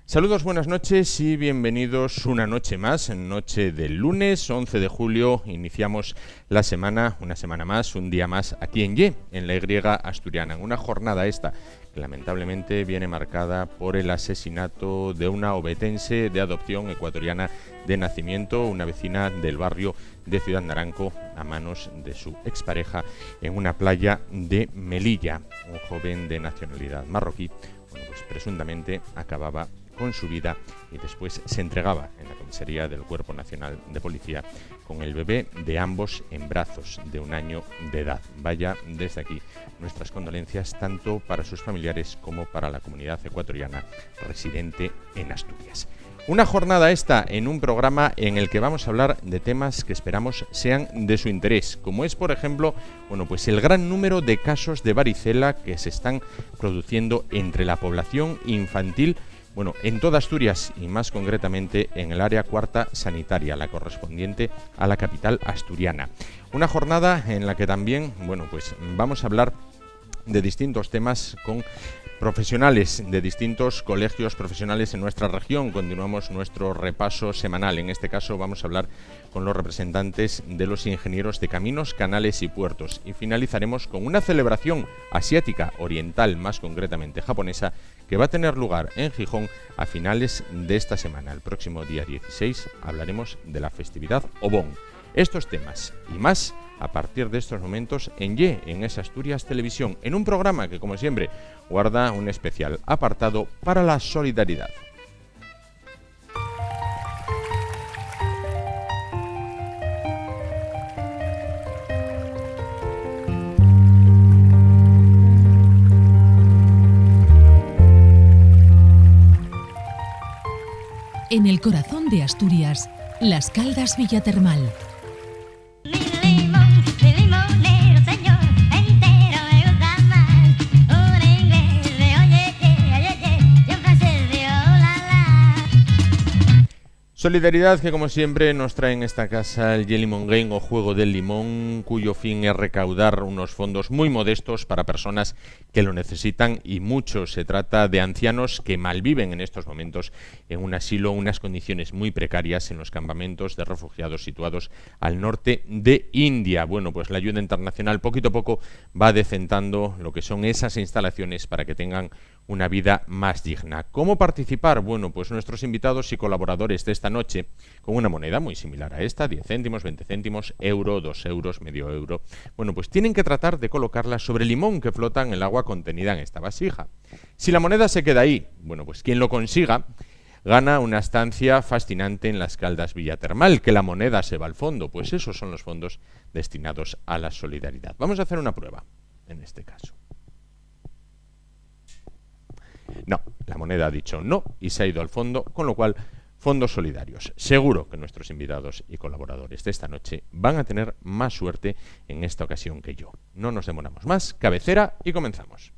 Saludos, buenas noches y bienvenidos una noche más, noche del lunes 11 de julio. Iniciamos la semana, una semana más, un día más aquí en Y, en la Y asturiana. Una jornada esta que lamentablemente viene marcada por el asesinato de una obetense de adopción ecuatoriana de nacimiento, una vecina del barrio de Ciudad Naranco, a manos de su expareja en una playa de Melilla. Un joven de nacionalidad marroquí, pues presuntamente acababa con su vida y después se entregaba en la comisaría del Cuerpo Nacional de Policía con el bebé de ambos en brazos, de 1 año de edad. Vaya, desde aquí nuestras condolencias tanto para sus familiares como para la comunidad ecuatoriana residente en Asturias. Una jornada esta en un programa en el que vamos a hablar de temas que esperamos sean de su interés, como es, por ejemplo, pues el gran número de casos de varicela que se están produciendo entre la población infantil, en toda Asturias y más concretamente en el área cuarta sanitaria, la correspondiente a la capital asturiana. Una jornada en la que también, vamos a hablar de distintos temas con profesionales de distintos colegios profesionales en nuestra región. Continuamos nuestro repaso semanal. En este caso vamos a hablar con los representantes de los ingenieros de caminos, canales y puertos. Y finalizaremos con una celebración asiática, oriental, más concretamente japonesa, que va a tener lugar en Gijón a finales de esta semana. El próximo día 16 hablaremos de la festividad Obón. Estos temas y más a partir de estos momentos en Y, en Es Asturias Televisión, en un programa que, como siempre, guarda un especial apartado para la solidaridad. En el corazón de Asturias, Las Caldas Villatermal. Solidaridad que, como siempre, nos trae en esta casa el Limón Game o Juego del Limón, cuyo fin es recaudar unos fondos muy modestos para personas que lo necesitan, y mucho. Se trata de ancianos que malviven en estos momentos en un asilo, unas condiciones muy precarias en los campamentos de refugiados situados al norte de India. La ayuda internacional poquito a poco va decentando lo que son esas instalaciones para que tengan una vida más digna. ¿Cómo participar? Nuestros invitados y colaboradores de esta noche, con una moneda muy similar a esta, 10 céntimos, 20 céntimos, euro, 2 euros, medio euro, tienen que tratar de colocarla sobre el limón que flota en el agua contenida en esta vasija. Si la moneda se queda ahí, quien lo consiga gana una estancia fascinante en Las Caldas Villatermal. Que la moneda se va al fondo, esos son los fondos destinados a la solidaridad. Vamos a hacer una prueba, en este caso. No, la moneda ha dicho no y se ha ido al fondo, con lo cual, fondos solidarios. Seguro que nuestros invitados y colaboradores de esta noche van a tener más suerte en esta ocasión que yo. No nos demoramos más, cabecera y comenzamos.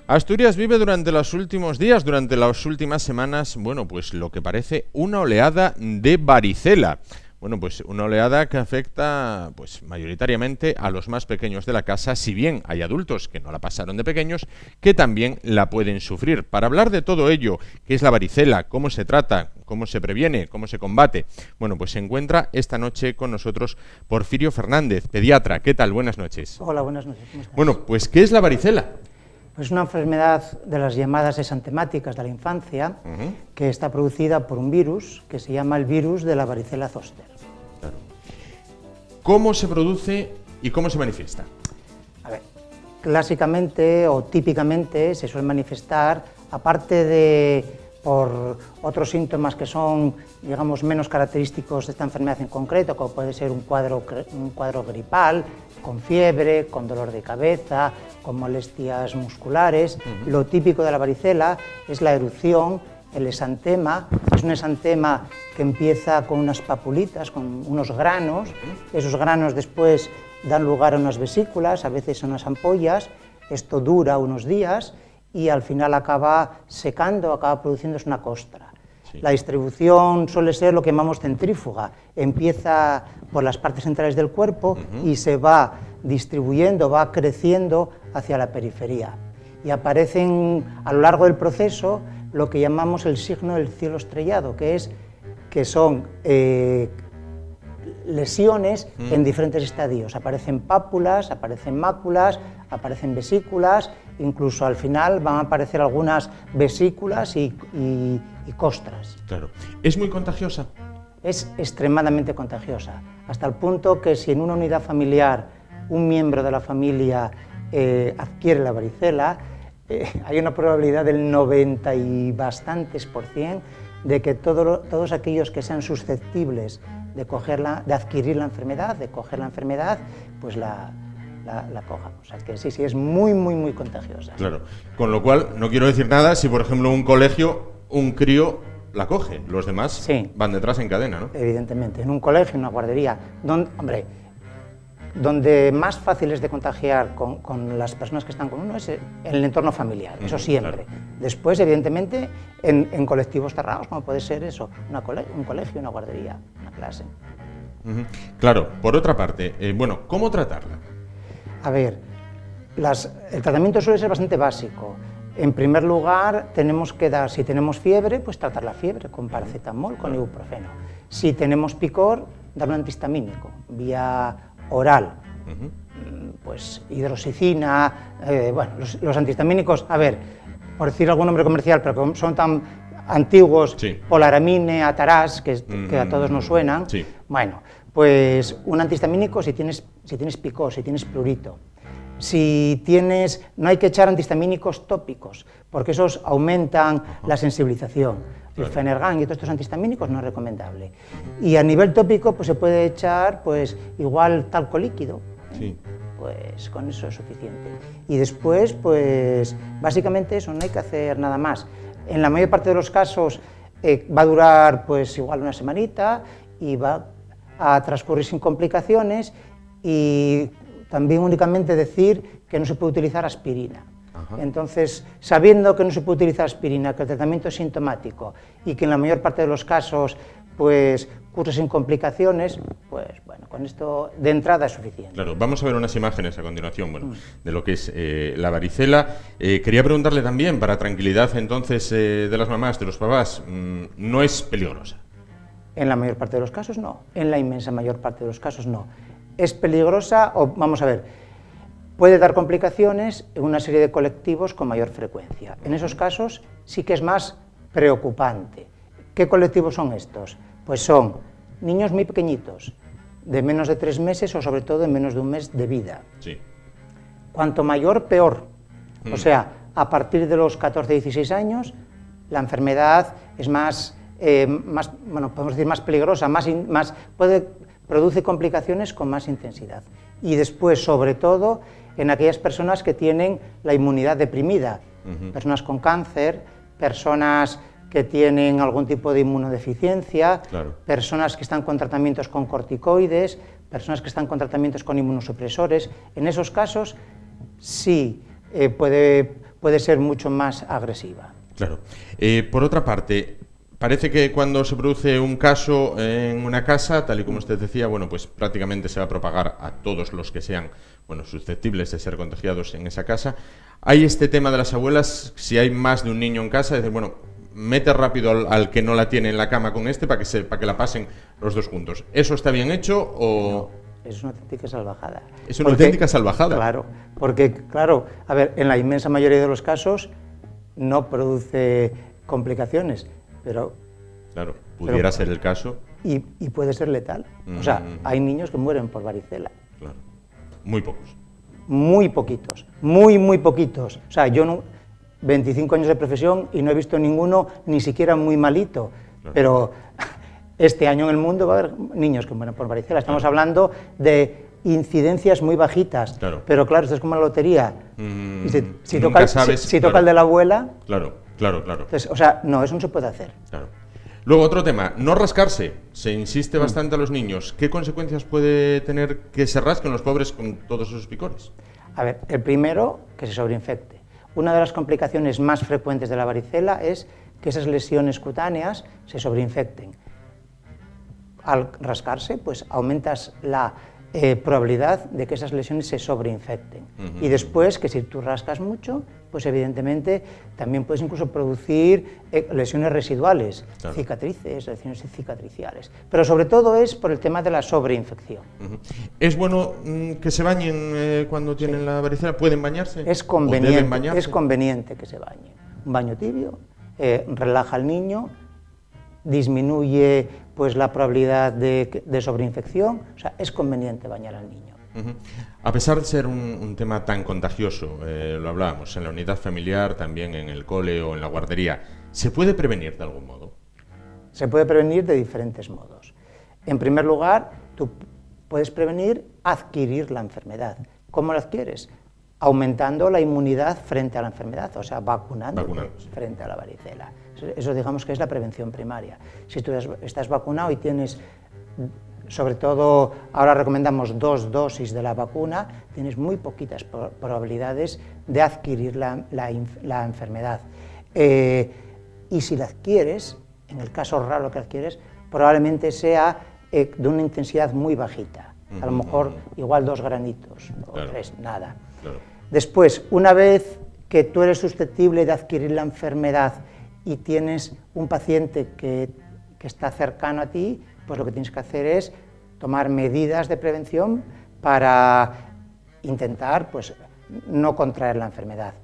Asturias vive durante los últimos días, durante las últimas semanas, lo que parece una oleada de varicela. Una oleada que afecta mayoritariamente a los más pequeños de la casa, si bien hay adultos que no la pasaron de pequeños que también la pueden sufrir. Para hablar de todo ello, qué es la varicela, cómo se trata, cómo se previene, cómo se combate, se encuentra esta noche con nosotros Porfirio Fernández, pediatra. ¿Qué tal? Buenas noches. Hola, buenas noches. ¿Cómo estás? ¿Qué es la varicela? Es una enfermedad de las llamadas exantemáticas de la infancia, que está producida por un virus que se llama el virus de la varicela zoster. Claro. ¿Cómo se produce y cómo se manifiesta? Clásicamente o típicamente se suele manifestar, aparte de por otros síntomas que son, digamos, menos característicos de esta enfermedad en concreto, como puede ser un cuadro gripal, con fiebre, con dolor de cabeza, con molestias musculares. Lo típico de la varicela es la erupción el exantema. Es un exantema que empieza con unas papulitas, con unos granos. Esos granos después dan lugar a unas vesículas, a veces a unas ampollas. Esto dura unos días y al final acaba secando, acaba produciéndose una costra. Sí. La distribución suele ser lo que llamamos centrífuga. Empieza por las partes centrales del cuerpo y se va distribuyendo, va creciendo hacia la periferia. Y aparecen a lo largo del proceso lo que llamamos el signo del cielo estrellado, que son lesiones en diferentes estadios. Aparecen pápulas, aparecen máculas, aparecen vesículas, incluso al final van a aparecer algunas vesículas y costras. Claro. ¿Es muy contagiosa? Es extremadamente contagiosa, hasta el punto que si en una unidad familiar un miembro de la familia adquiere la varicela, hay una probabilidad del 90 y bastantes % de que todos aquellos que sean susceptibles de adquirir la enfermedad, de coger la enfermedad, pues la cojan. O sea que sí, es muy, muy, muy contagiosa. Claro, con lo cual no quiero decir nada si, por ejemplo, un colegio, un crío la coge, los demás sí van detrás en cadena, ¿no? Evidentemente, en un colegio, en una guardería, donde más fácil es de contagiar con las personas que están con uno es en el entorno familiar, eso siempre. Claro. Después, evidentemente, en colectivos cerrados, como puede ser eso, un colegio, una guardería, una clase. Claro, por otra parte, bueno, ¿cómo tratarla? A ver, el tratamiento suele ser bastante básico. En primer lugar, tenemos que dar, si tenemos fiebre, pues tratar la fiebre con paracetamol, con ibuprofeno. Si tenemos picor, dar un antihistamínico, vía oral, pues hidroxicina, bueno, los antihistamínicos, a ver, por decir algún nombre comercial, pero como son tan antiguos, sí. Polaramine, Atarás, que a todos nos suenan, sí. Bueno, pues un antihistamínico si tienes picor, si tienes prurito. No hay que echar antihistamínicos tópicos, porque esos aumentan la sensibilización. El Fenergan y todos estos antihistamínicos no es recomendable. Y a nivel tópico pues se puede echar pues igual talco líquido, sí. Pues con eso es suficiente. Y después pues básicamente eso, no hay que hacer nada más. En la mayor parte de los casos va a durar pues igual una semanita y va a transcurrir sin complicaciones, y también únicamente decir que no se puede utilizar aspirina. Entonces, sabiendo que no se puede utilizar aspirina, que el tratamiento es sintomático y que en la mayor parte de los casos pues cursa sin complicaciones, pues bueno, con esto de entrada es suficiente. Claro, vamos a ver unas imágenes a continuación, bueno, de lo que es la varicela. Quería preguntarle también, para tranquilidad entonces de las mamás, de los papás, ¿no es peligrosa? En la mayor parte de los casos no, en la inmensa mayor parte de los casos no. Es peligrosa, o vamos a ver, puede dar complicaciones en una serie de colectivos con mayor frecuencia. En esos casos sí que es más preocupante. ¿Qué colectivos son estos? Pues son niños muy pequeñitos, de menos de 3 meses o sobre todo de menos de 1 mes de vida. Sí. Cuanto mayor, peor. O sea, a partir de los 14-16 años, la enfermedad es bueno, podemos decir más peligrosa, produce complicaciones con más intensidad. Y después, sobre todo, en aquellas personas que tienen la inmunidad deprimida, personas con cáncer, personas que tienen algún tipo de inmunodeficiencia, claro. Personas que están con tratamientos con corticoides, personas que están con tratamientos con inmunosupresores. En esos casos sí puede ser mucho más agresiva. Claro. Por otra parte, parece que cuando se produce un caso en una casa, tal y como usted decía, bueno, pues prácticamente se va a propagar a todos los que sean, bueno, susceptibles de ser contagiados en esa casa. Hay este tema de las abuelas, si hay más de un niño en casa, es decir, bueno, mete rápido al que no la tiene en la cama con para que la pasen los dos juntos. ¿Eso está bien hecho o...? No, es una auténtica salvajada. ¿Es una auténtica salvajada? Claro, porque, claro, a ver, en la inmensa mayoría de los casos no produce complicaciones, pero... Claro, pudiera ser el caso. Y puede ser letal. O sea, hay niños que mueren por varicela. Claro, muy pocos. Muy poquitos, muy poquitos. O sea, yo no... 25 años de profesión y no he visto ninguno, ni siquiera muy malito, claro. Pero este año en el mundo va a haber niños que mueren por varicela. Estamos hablando de incidencias muy bajitas, claro. Pero claro, esto es como la lotería. Si toca el de la abuela, claro. Claro, claro. Entonces, o sea, no, eso no se puede hacer. Claro. Luego, otro tema, no rascarse. Se insiste bastante a los niños. ¿Qué consecuencias puede tener que se rasquen los pobres con todos esos picores? A ver, el primero, que se sobreinfecte. Una de las complicaciones más frecuentes de la varicela es que esas lesiones cutáneas se sobreinfecten. Al rascarse, pues aumentas la probabilidad de que esas lesiones se sobreinfecten. Y después, que si tú rascas mucho, pues evidentemente también puedes incluso producir lesiones residuales, claro, cicatrices, lesiones cicatriciales. Pero sobre todo es por el tema de la sobreinfección. ¿Es bueno que se bañen cuando tienen la varicela? ¿Pueden bañarse? Es conveniente que se bañen. Un baño tibio relaja al niño, disminuye pues la probabilidad de sobreinfección, o sea, es conveniente bañar al niño. A pesar de ser un tema tan contagioso, lo hablábamos, en la unidad familiar, también en el cole o en la guardería, ¿se puede prevenir de algún modo? Se puede prevenir de diferentes modos. En primer lugar, tú puedes prevenir adquirir la enfermedad. ¿Cómo la adquieres? Aumentando la inmunidad frente a la enfermedad, o sea, vacunándote frente a la varicela. Eso digamos que es la prevención primaria. Si tú estás vacunado y tienes, sobre todo, ahora recomendamos 2 dosis de la vacuna, tienes muy poquitas probabilidades de adquirir la enfermedad. Y si la adquieres, en el caso raro que adquieres, probablemente sea de una intensidad muy bajita. A lo mejor igual 2 granitos o 3, nada. Claro. Después, una vez que tú eres susceptible de adquirir la enfermedad y tienes un paciente que está cercano a ti, pues lo que tienes que hacer es tomar medidas de prevención para intentar pues, no contraer la enfermedad.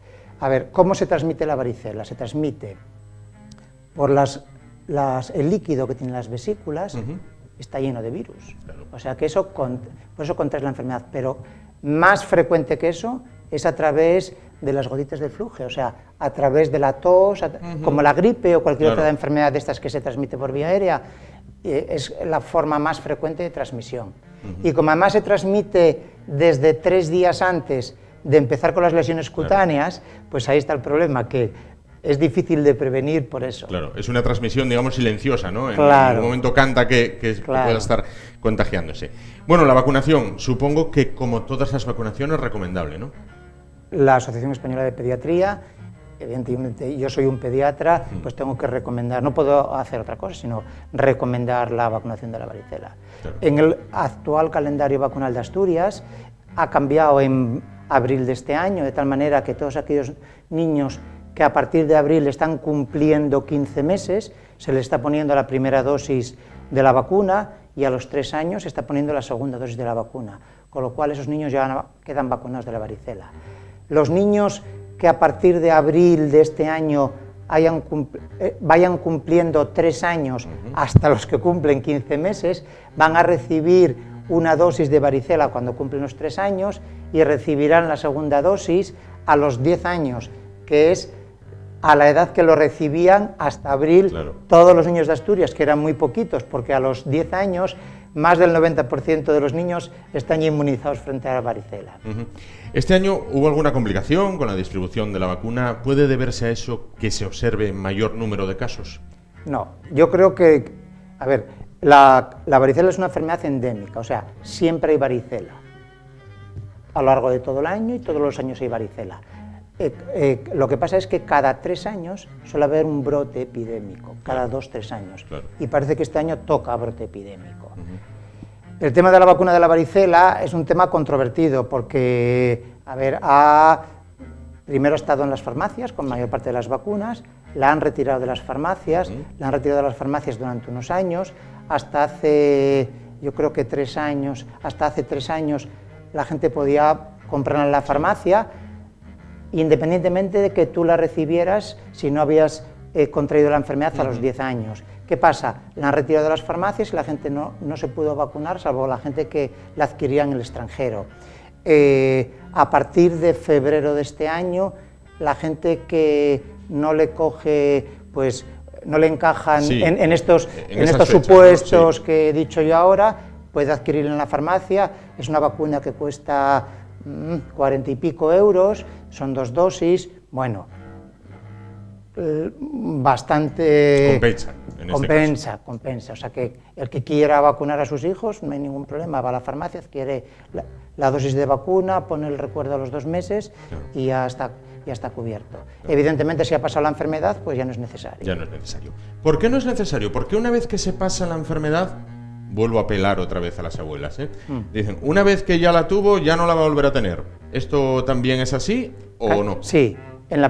A ver, ¿cómo se transmite la varicela? Se transmite por el líquido que tienen las vesículas, está lleno de virus. Claro. O sea que por eso contraes la enfermedad, pero más frecuente que eso es a través de las gotitas del flujo, o sea, a través de la tos, como la gripe o cualquier otra enfermedad de estas que se transmite por vía aérea, es la forma más frecuente de transmisión. Y como además se transmite desde 3 días antes de empezar con las lesiones cutáneas, pues ahí está el problema, que es difícil de prevenir por eso. Claro, es una transmisión, digamos, silenciosa, ¿no? En Claro. un momento canta que pueda estar contagiándose. Bueno, la vacunación, supongo que como todas las vacunaciones, recomendable, ¿no? La Asociación Española de Pediatría, evidentemente yo soy un pediatra, pues tengo que recomendar, no puedo hacer otra cosa, sino recomendar la vacunación de la varicela. Claro. En el actual calendario vacunal de Asturias ha cambiado en abril de este año, de tal manera que todos aquellos niños que a partir de abril están cumpliendo 15 meses, se les está poniendo la primera dosis de la vacuna y a los 3 años se está poniendo la segunda dosis de la vacuna, con lo cual esos niños ya quedan vacunados de la varicela. Los niños que a partir de abril de este año vayan cumpliendo 3 años hasta los que cumplen 15 meses, van a recibir una dosis de varicela cuando cumplen los 3 años y recibirán la segunda dosis a los 10 años, que es a la edad que lo recibían hasta abril. Claro. Todos los niños de Asturias, que eran muy poquitos, porque a los 10 años más del 90% de los niños están inmunizados frente a la varicela. Este año hubo alguna complicación con la distribución de la vacuna. ¿Puede deberse a eso que se observe mayor número de casos? No, yo creo que, a ver, la varicela es una enfermedad endémica, o sea, siempre hay varicela. A lo largo de todo el año y todos los años hay varicela. Lo que pasa es que cada 3 años suele haber un brote epidémico, cada 2-3 años, claro. Y parece que este año toca brote epidémico. El tema de la vacuna de la varicela es un tema controvertido porque, a ver, primero ha estado en las farmacias con mayor parte de las vacunas, la han retirado de las farmacias, la han retirado de las farmacias durante unos años, hasta hace, yo creo que 3 años, hasta hace 3 años la gente podía comprarla en la farmacia, independientemente de que tú la recibieras si no habías contraído la enfermedad a los 10 años. ¿Qué pasa? La han retirado de las farmacias y la gente no se pudo vacunar, salvo la gente que la adquiría en el extranjero. A partir de febrero de este año, la gente que no le coge, pues no le encajan en estos supuestos, ¿no? Que he dicho yo ahora, puede adquirir en la farmacia. Es una vacuna que cuesta 40 y pico euros, son 2 dosis, bueno, bastante... Compensa. O sea que el que quiera vacunar a sus hijos, no hay ningún problema, va a la farmacia, adquiere la dosis de vacuna, pone el recuerdo a los 2 meses y ya está cubierto. Evidentemente, si ha pasado la enfermedad, pues ya no es necesario. Ya no es necesario. ¿Por qué no es necesario? Porque una vez que se pasa la enfermedad, vuelvo a apelar otra vez a las abuelas, dicen, una vez que ya la tuvo, ya no la va a volver a tener. ¿Esto también es así o no? Sí, en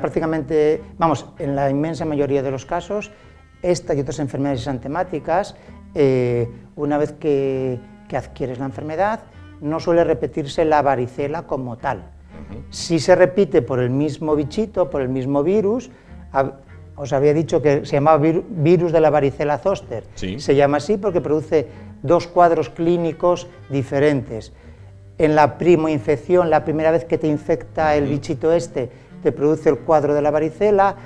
la inmensa mayoría de los casos, esta y otras enfermedades asintomáticas, una vez que adquieres la enfermedad, no suele repetirse la varicela como tal. Si se repite por el mismo bichito, por el mismo virus, os había dicho que se llamaba virus de la varicela zoster. Sí. Se llama así porque produce 2 cuadros clínicos diferentes. En la primoinfección, la primera vez que te infecta el bichito te produce el cuadro de la varicela.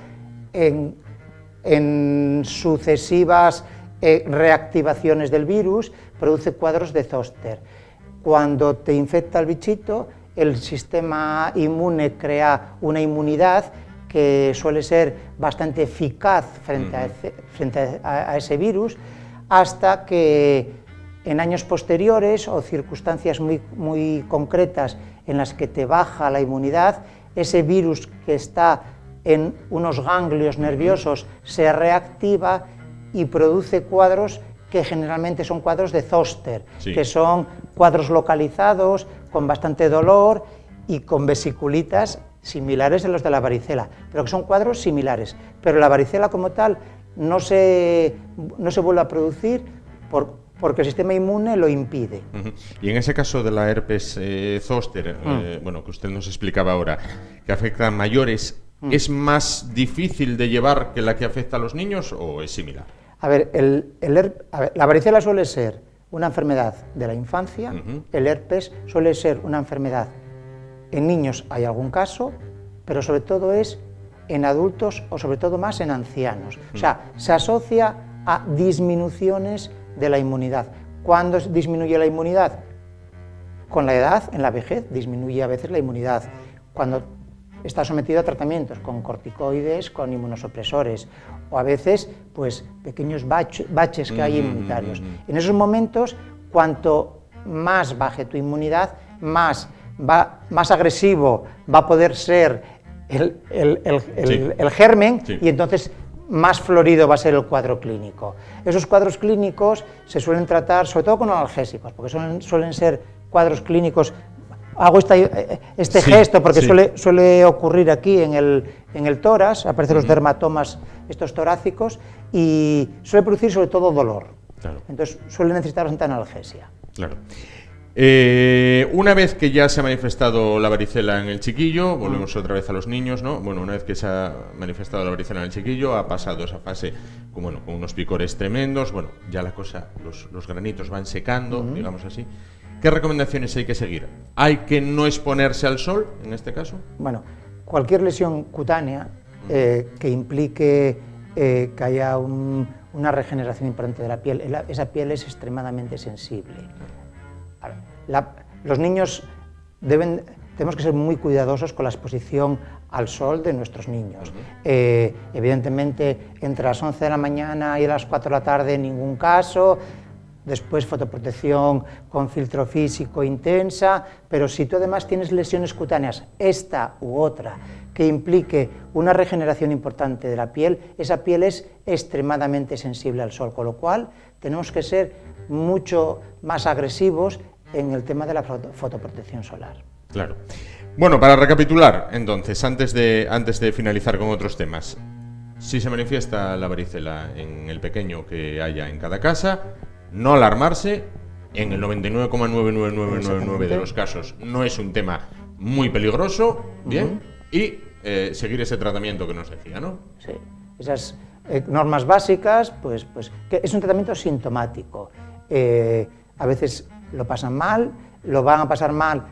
En sucesivas reactivaciones del virus, produce cuadros de zoster. Cuando te infecta el bichito, el sistema inmune crea una inmunidad que suele ser bastante eficaz frente a ese virus, hasta que en años posteriores o circunstancias muy concretas en las que te baja la inmunidad, ese virus que está en unos ganglios nerviosos se reactiva y produce cuadros que generalmente son cuadros de zoster, que son cuadros localizados, con bastante dolor y con vesiculitas similares a los de la varicela, pero que son cuadros similares. Pero la varicela como tal no se vuelve a producir porque el sistema inmune lo impide. Y en ese caso de la herpes zóster, que usted nos explicaba ahora, que afecta a mayores, ¿es más difícil de llevar que la que afecta a los niños o es similar? A ver, la varicela suele ser una enfermedad de la infancia, el herpes suele ser una enfermedad, en niños hay algún caso, pero sobre todo es en adultos o sobre todo más en ancianos. O sea, se asocia a disminuciones de la inmunidad. ¿Cuándo disminuye la inmunidad? Con la edad, en la vejez, disminuye a veces la inmunidad. Cuando está sometido a tratamientos con corticoides, con inmunosupresores, o a veces, pues, pequeños baches que hay inmunitarios. En esos momentos, cuanto más baje tu inmunidad, más agresivo va a poder ser el germen, y entonces más florido va a ser el cuadro clínico. Esos cuadros clínicos se suelen tratar sobre todo con analgésicos, porque suelen ser cuadros clínicos. Hago este gesto porque suele ocurrir aquí en el tórax, aparecen los dermatomas estos torácicos, y suele producir sobre todo dolor. Claro. Entonces suele necesitar bastante analgesia. Claro. Una vez que ya se ha manifestado la varicela en el chiquillo, volvemos otra vez a los niños, ¿no? Bueno, una vez que se ha manifestado la varicela en el chiquillo, ha pasado esa fase con unos picores tremendos, ya la cosa, los granitos van secando, digamos así. ¿Qué recomendaciones hay que seguir? ¿Hay que no exponerse al sol, en este caso? Bueno, cualquier lesión cutánea que implique que haya una regeneración importante de la piel, esa piel es extremadamente sensible. Los niños tenemos que ser muy cuidadosos con la exposición al sol de nuestros niños. Evidentemente, entre las 11 de la mañana y las 4 de la tarde, en ningún caso. Después fotoprotección con filtro físico intensa, pero si tú además tienes lesiones cutáneas, esta u otra, que implique una regeneración importante de la piel, esa piel es extremadamente sensible al sol, con lo cual tenemos que ser mucho más agresivos en el tema de la fotoprotección solar. Claro. Bueno, para recapitular, entonces, antes de finalizar con otros temas, si se manifiesta la varicela en el pequeño que haya en cada casa, no alarmarse, en el 99,99999 de los casos no es un tema muy peligroso, bien, y seguir ese tratamiento que nos decía, ¿no? Sí, esas normas básicas, pues que es un tratamiento sintomático. A veces lo pasan mal, lo van a pasar mal,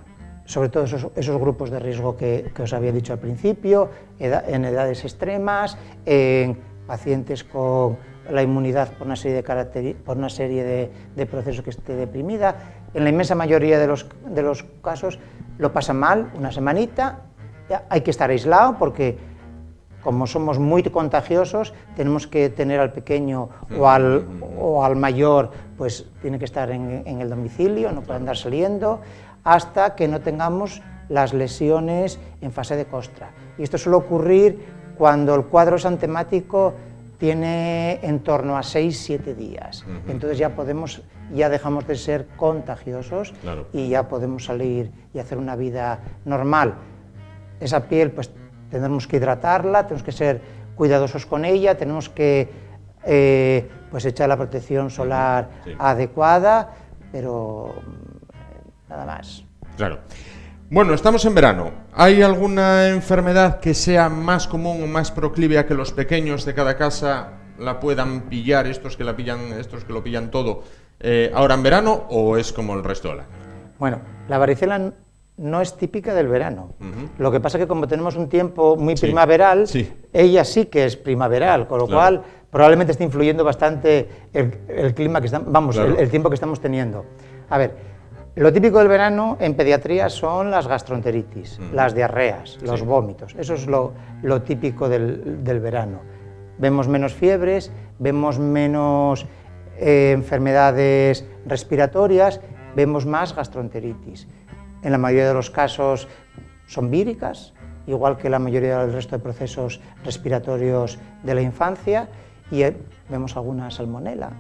sobre todo esos grupos de riesgo que os había dicho al principio, en edades extremas, en pacientes con la inmunidad por una serie de procesos que esté deprimida. En la inmensa mayoría de los casos lo pasan mal, una semanita, hay que estar aislado porque como somos muy contagiosos, tenemos que tener al pequeño o al mayor, pues tiene que estar en el domicilio, no puede andar saliendo, hasta que no tengamos las lesiones en fase de costra. Y esto suele ocurrir cuando el cuadro exantemático tiene en torno a 6-7 días. Entonces ya dejamos de ser contagiosos, claro, y ya podemos salir y hacer una vida normal. Esa piel, pues tendremos que hidratarla, tenemos que ser cuidadosos con ella, tenemos que pues echar la protección solar adecuada, pero nada más. Claro. Bueno, estamos en verano. ¿Hay alguna enfermedad que sea más común o más proclive a que los pequeños de cada casa la puedan pillar, estos que lo pillan todo, ahora en verano, o es como el resto del año? Bueno, la varicela no es típica del verano. Lo que pasa es que como tenemos un tiempo muy primaveral, ella sí que es primaveral, con lo cual probablemente esté influyendo bastante el clima que estamos, el tiempo que estamos teniendo. A ver, lo típico del verano en pediatría son las gastroenteritis, las diarreas, los vómitos. Eso es lo típico del verano. Vemos menos fiebres, vemos menos enfermedades respiratorias, vemos más gastroenteritis. En la mayoría de los casos son víricas, igual que la mayoría del resto de procesos respiratorios de la infancia, y vemos alguna salmonela,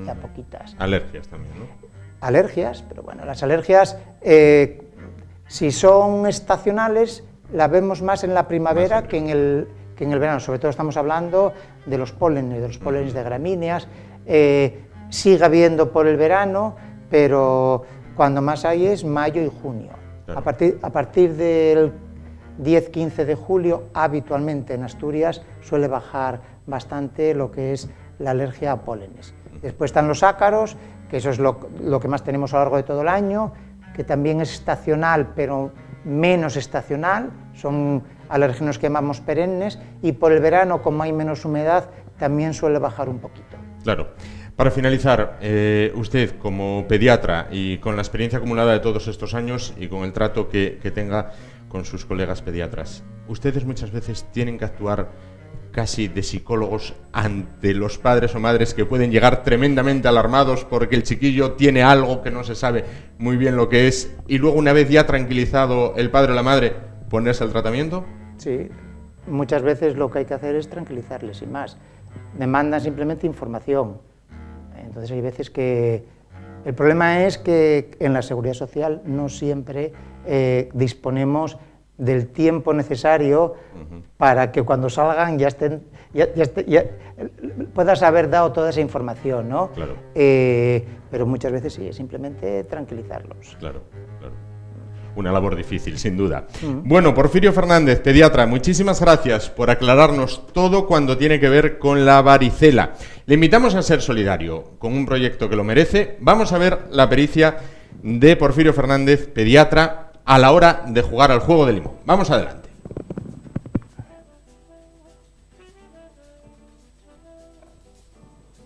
ya poquitas. Alergias también, ¿no? Alergias, pero bueno, las alergias, si son estacionales, las vemos más en la primavera que en el verano. Sobre todo estamos hablando de los pólenes, de gramíneas. Sigue habiendo por el verano, pero cuando más hay es mayo y junio. Claro. A partir del 10-15 de julio, habitualmente en Asturias suele bajar bastante lo que es la alergia a pólenes. Después están los ácaros, que eso es lo que más tenemos a lo largo de todo el año, que también es estacional, pero menos estacional, son alérgenos que llamamos perennes, y por el verano, como hay menos humedad, también suele bajar un poquito. Claro. Para finalizar, usted como pediatra y con la experiencia acumulada de todos estos años y con el trato que tenga con sus colegas pediatras, ustedes muchas veces tienen que actuar casi de psicólogos ante los padres o madres que pueden llegar tremendamente alarmados porque el chiquillo tiene algo que no se sabe muy bien lo que es, y luego, una vez ya tranquilizado el padre o la madre, ponerse al tratamiento. Sí, muchas veces lo que hay que hacer es tranquilizarles, sin más. Me mandan simplemente información. Entonces hay veces que el problema es que en la Seguridad Social no siempre disponemos del tiempo necesario para que cuando salgan ya puedas haber dado toda esa información, ¿no? Claro. Pero muchas veces sí, es simplemente tranquilizarlos. Claro, claro. Una labor difícil, sin duda. Bueno, Porfirio Fernández, pediatra, muchísimas gracias por aclararnos todo cuando tiene que ver con la varicela. Le invitamos a ser solidario con un proyecto que lo merece. Vamos a ver la pericia de Porfirio Fernández, pediatra, a la hora de jugar al juego del limón. Vamos adelante.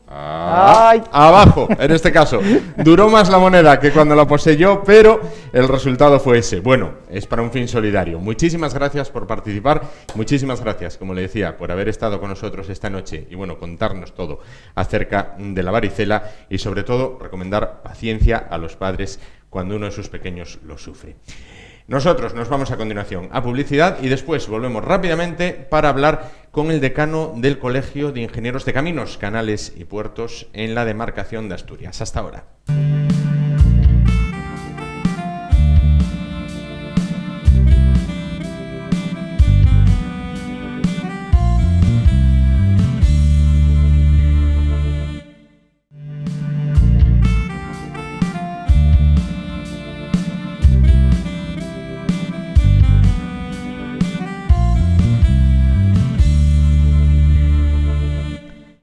Abajo, en este caso. Duró más la moneda que cuando la poseyó, pero el resultado fue ese. Bueno, es para un fin solidario. Muchísimas gracias por participar. Muchísimas gracias, como le decía, por haber estado con nosotros esta noche y, bueno, contarnos todo acerca de la varicela y, sobre todo, recomendar paciencia a los padres cuando uno de sus pequeños lo sufre. Nosotros nos vamos a continuación a publicidad y después volvemos rápidamente para hablar con el decano del Colegio de Ingenieros de Caminos, Canales y Puertos en la demarcación de Asturias. Hasta ahora.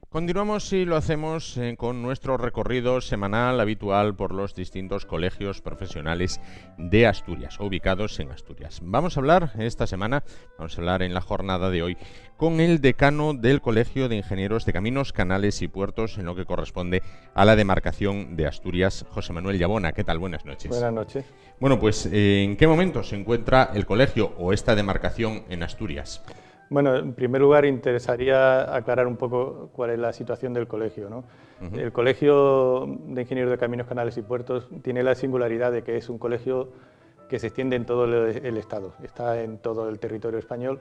Continuamos y lo hacemos con nuestro recorrido semanal habitual por los distintos colegios profesionales de Asturias, ubicados en Asturias. Vamos a hablar esta semana, en la jornada de hoy, con el decano del Colegio de Ingenieros de Caminos, Canales y Puertos, en lo que corresponde a la demarcación de Asturias, José Manuel Llavona. ¿Qué tal? Buenas noches. Buenas noches. Bueno, pues ¿en qué momento se encuentra el colegio o esta demarcación en Asturias? Bueno, en primer lugar interesaría aclarar un poco cuál es la situación del colegio, ¿no? El Colegio de Ingenieros de Caminos, Canales y Puertos tiene la singularidad de que es un colegio que se extiende en todo el Estado, está en todo el territorio español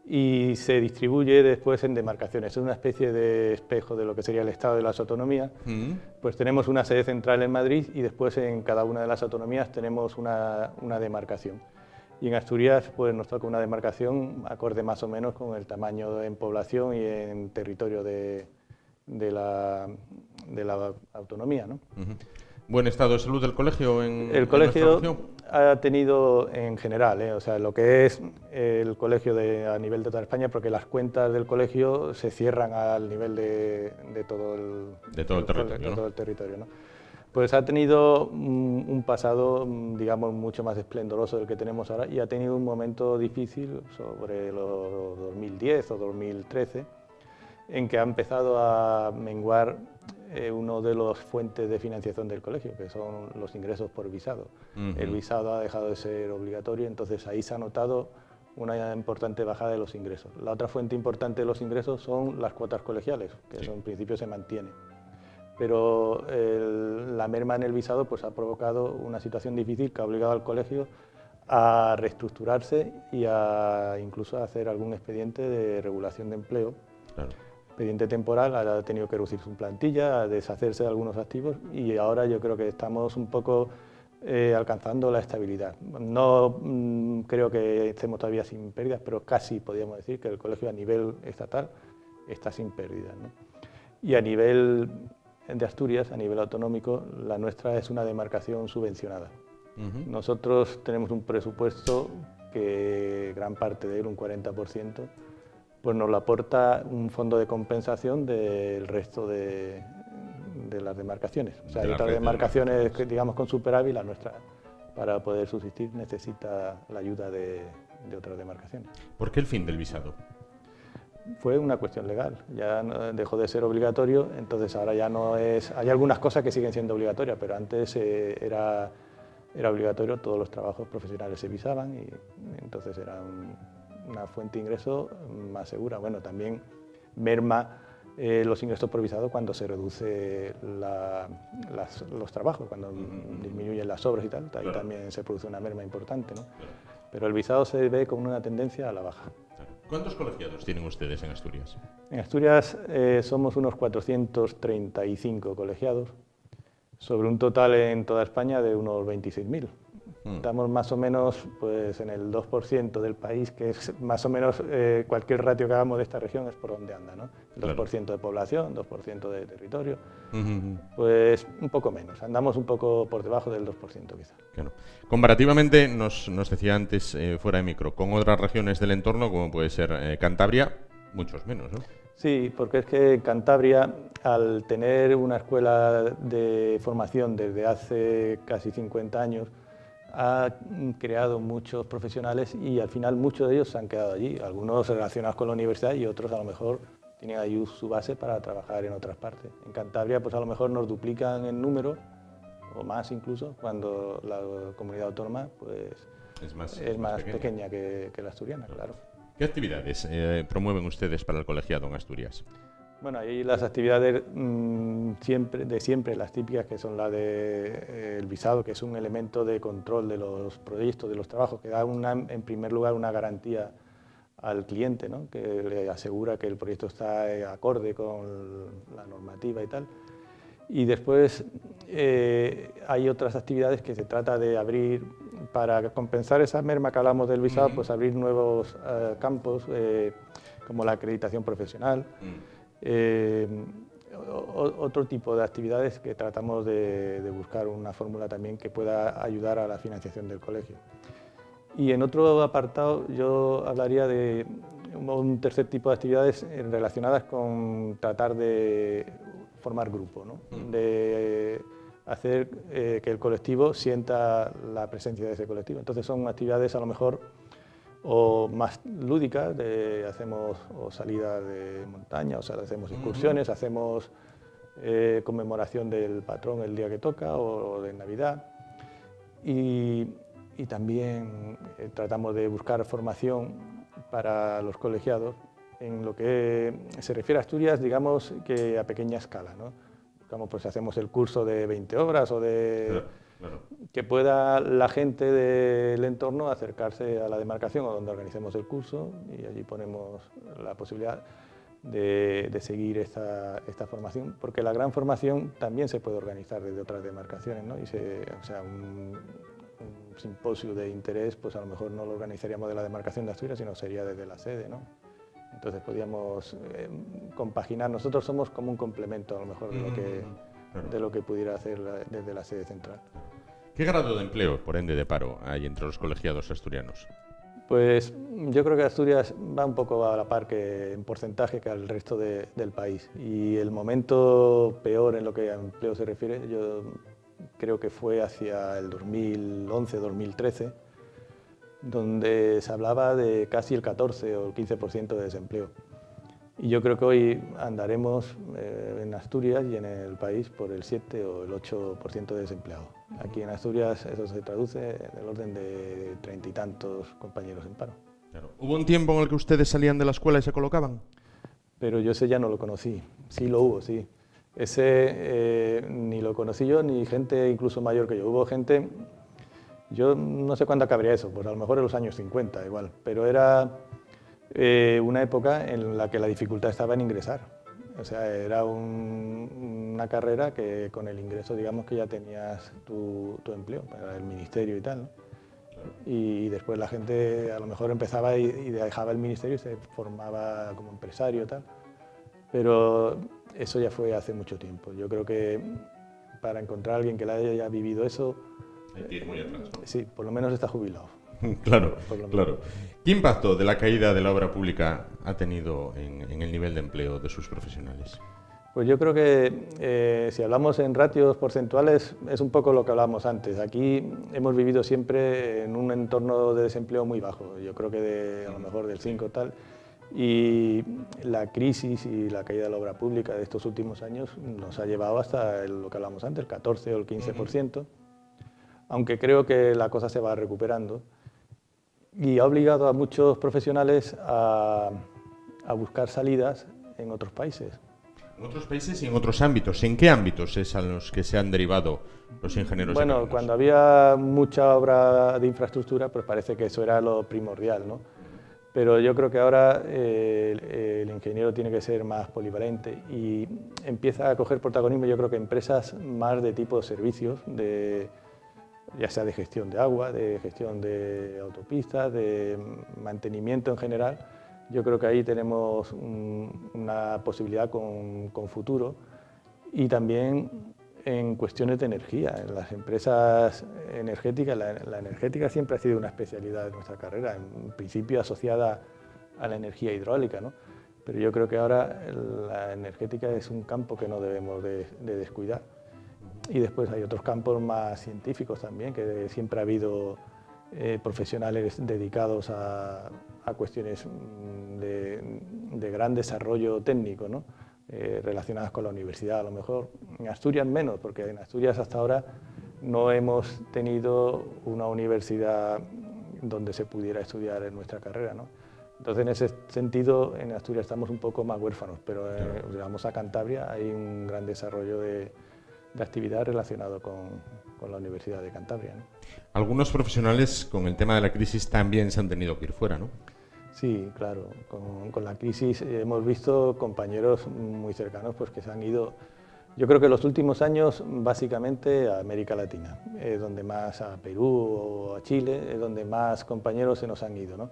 y se distribuye después en demarcaciones. Es una especie de espejo de lo que sería el Estado de las autonomías. Pues tenemos una sede central en Madrid y después en cada una de las autonomías tenemos una demarcación. Y en Asturias pues nos toca una demarcación acorde más o menos con el tamaño en población y en territorio de la autonomía, ¿no? ¿Buen estado de salud del colegio El colegio ha tenido en general, o sea, lo que es el colegio a nivel de toda España, porque las cuentas del colegio se cierran al nivel de todo el territorio, ¿no? Pues ha tenido un pasado, digamos, mucho más esplendoroso del que tenemos ahora y ha tenido un momento difícil sobre los 2010 o 2013, en que ha empezado a menguar uno de las fuentes de financiación del colegio, que son los ingresos por visado. El visado ha dejado de ser obligatorio, entonces ahí se ha notado una importante bajada de los ingresos. La otra fuente importante de los ingresos son las cuotas colegiales, que eso en principio se mantiene. Pero la merma en el visado pues, ha provocado una situación difícil que ha obligado al colegio a reestructurarse y incluso a hacer algún expediente de regulación de empleo. Claro. Expediente temporal, ha tenido que reducir su plantilla, a deshacerse de algunos activos y ahora yo creo que estamos un poco alcanzando la estabilidad. No creo que estemos todavía sin pérdidas, pero casi podríamos decir que el colegio a nivel estatal está sin pérdidas, ¿no? Y a nivel de Asturias, a nivel autonómico, la nuestra es una demarcación subvencionada. Nosotros tenemos un presupuesto que gran parte de él, un 40%, pues nos lo aporta un fondo de compensación del resto de las demarcaciones. O sea, hay otras demarcaciones, digamos, con superávit, la nuestra, para poder subsistir, necesita la ayuda de otras demarcaciones. ¿Por qué el fin del visado? Fue una cuestión legal, ya dejó de ser obligatorio, entonces ahora ya no es... Hay algunas cosas que siguen siendo obligatorias, pero antes era obligatorio, todos los trabajos profesionales se visaban y entonces era una fuente de ingreso más segura. Bueno, también merma los ingresos por visado cuando se reduce los trabajos, cuando disminuyen las obras y tal, ahí también se produce una merma importante, ¿no? Pero el visado se ve con una tendencia a la baja. ¿Cuántos colegiados tienen ustedes en Asturias? En Asturias somos unos 435 colegiados, sobre un total en toda España de unos 26.000. Estamos más o menos pues, en el 2% del país, que es más o menos cualquier ratio que hagamos de esta región es por donde anda, ¿no? El 2% de población, 2% de territorio, pues un poco menos, andamos un poco por debajo del 2% quizá. Claro. Comparativamente, nos decía antes, fuera de micro, con otras regiones del entorno, como puede ser Cantabria, muchos menos, ¿no? Sí, porque es que Cantabria, al tener una escuela de formación desde hace casi 50 años, ha creado muchos profesionales y al final muchos de ellos se han quedado allí, algunos relacionados con la universidad y otros a lo mejor tienen ahí su base para trabajar en otras partes. En Cantabria pues a lo mejor nos duplican en número o más incluso, cuando la comunidad autónoma pues es más pequeña que la asturiana, claro. ¿Qué actividades promueven ustedes para el colegiado en Asturias? Bueno, ahí las actividades de siempre, las típicas, que son las del visado, que es un elemento de control de los proyectos, de los trabajos, que da en primer lugar una garantía al cliente, ¿no? Que le asegura que el proyecto está acorde con la normativa y tal. Y después hay otras actividades que se trata de abrir, para compensar esa merma que hablamos del visado, pues abrir nuevos campos, como la acreditación profesional. Otro tipo de actividades que tratamos de buscar una fórmula también que pueda ayudar a la financiación del colegio. Y en otro apartado yo hablaría de un tercer tipo de actividades relacionadas con tratar de formar grupo, ¿no? De hacer que el colectivo sienta la presencia de ese colectivo. Entonces son actividades a lo mejor o más lúdicas, hacemos salidas de montaña, o sea, hacemos excursiones, hacemos conmemoración del patrón el día que toca o de Navidad y también tratamos de buscar formación para los colegiados en lo que se refiere a Asturias, digamos que a pequeña escala, ¿no? Buscamos, pues hacemos el curso de 20 horas o de... Claro. Que pueda la gente del entorno acercarse a la demarcación o donde organicemos el curso, y allí ponemos la posibilidad de seguir esta formación, porque la gran formación también se puede organizar desde otras demarcaciones, ¿no? O sea, un simposio de interés, pues a lo mejor no lo organizaríamos de la demarcación de Asturias, sino sería desde la sede, ¿no? Entonces podríamos compaginar. Nosotros somos como un complemento a lo mejor de lo que pudiera hacer desde la sede central. ¿Qué grado de empleo, por ende de paro, hay entre los colegiados asturianos? Pues yo creo que Asturias va un poco a la par que en porcentaje que al resto del país, y el momento peor en lo que a empleo se refiere yo creo que fue hacia el 2011-2013, donde se hablaba de casi el 14 o el 15% de desempleo. Y yo creo que hoy andaremos en Asturias y en el país por el 7 o el 8% de desempleados. Aquí en Asturias eso se traduce en el orden de 30 y tantos compañeros en paro. Claro. ¿Hubo un tiempo en el que ustedes salían de la escuela y se colocaban? Pero yo ese ya no lo conocí. Sí lo hubo, sí. Ese ni lo conocí yo ni gente incluso mayor que yo. Hubo gente, yo no sé cuándo acabaría eso, pues a lo mejor en los años 50 igual, pero era una época en la que la dificultad estaba en ingresar. O sea, era una carrera que con el ingreso, digamos que ya tenías tu empleo para el ministerio y tal, ¿no? Claro. Y después la gente a lo mejor empezaba y dejaba el ministerio y se formaba como empresario y tal. Pero eso ya fue hace mucho tiempo. Yo creo que para encontrar a alguien que la haya vivido eso, muy atrás, ¿no? Sí, por lo menos está jubilado. Claro, claro. ¿Qué impacto de la caída de la obra pública ha tenido en el nivel de empleo de sus profesionales? Pues yo creo que si hablamos en ratios porcentuales es un poco lo que hablábamos antes. Aquí hemos vivido siempre en un entorno de desempleo muy bajo, yo creo que a lo mejor del 5 tal, y la crisis y la caída de la obra pública de estos últimos años nos ha llevado hasta lo que hablábamos antes, el 14 o el 15%, aunque creo que la cosa se va recuperando. Y ha obligado a muchos profesionales a buscar salidas en otros países. En otros países y en otros ámbitos. ¿En qué ámbitos es a los que se han derivado los ingenieros? Bueno, cuando había mucha obra de infraestructura, pues parece que eso era lo primordial, ¿no? Pero yo creo que ahora el ingeniero tiene que ser más polivalente y empieza a coger protagonismo, yo creo que empresas más de tipo de servicios, ya sea de gestión de agua, de gestión de autopistas, de mantenimiento en general. Yo creo que ahí tenemos una posibilidad con futuro, y también en cuestiones de energía. En las empresas energéticas, la energética siempre ha sido una especialidad de nuestra carrera, en principio asociada a la energía hidráulica, ¿no? Pero yo creo que ahora la energética es un campo que no debemos de descuidar. Y después hay otros campos más científicos también, que siempre ha habido profesionales dedicados a cuestiones de gran desarrollo técnico, ¿no? Relacionadas con la universidad, a lo mejor. En Asturias menos, porque en Asturias hasta ahora no hemos tenido una universidad donde se pudiera estudiar en nuestra carrera, ¿no? Entonces, en ese sentido, en Asturias estamos un poco más huérfanos, pero si vamos a Cantabria hay un gran desarrollo de actividad relacionado con la Universidad de Cantabria, ¿no? Algunos profesionales con el tema de la crisis también se han tenido que ir fuera, ¿no? Sí, claro. Con la crisis hemos visto compañeros muy cercanos pues, que se han ido, yo creo que en los últimos años, básicamente a América Latina, donde más a Perú o a Chile, es donde más compañeros se nos han ido, ¿no?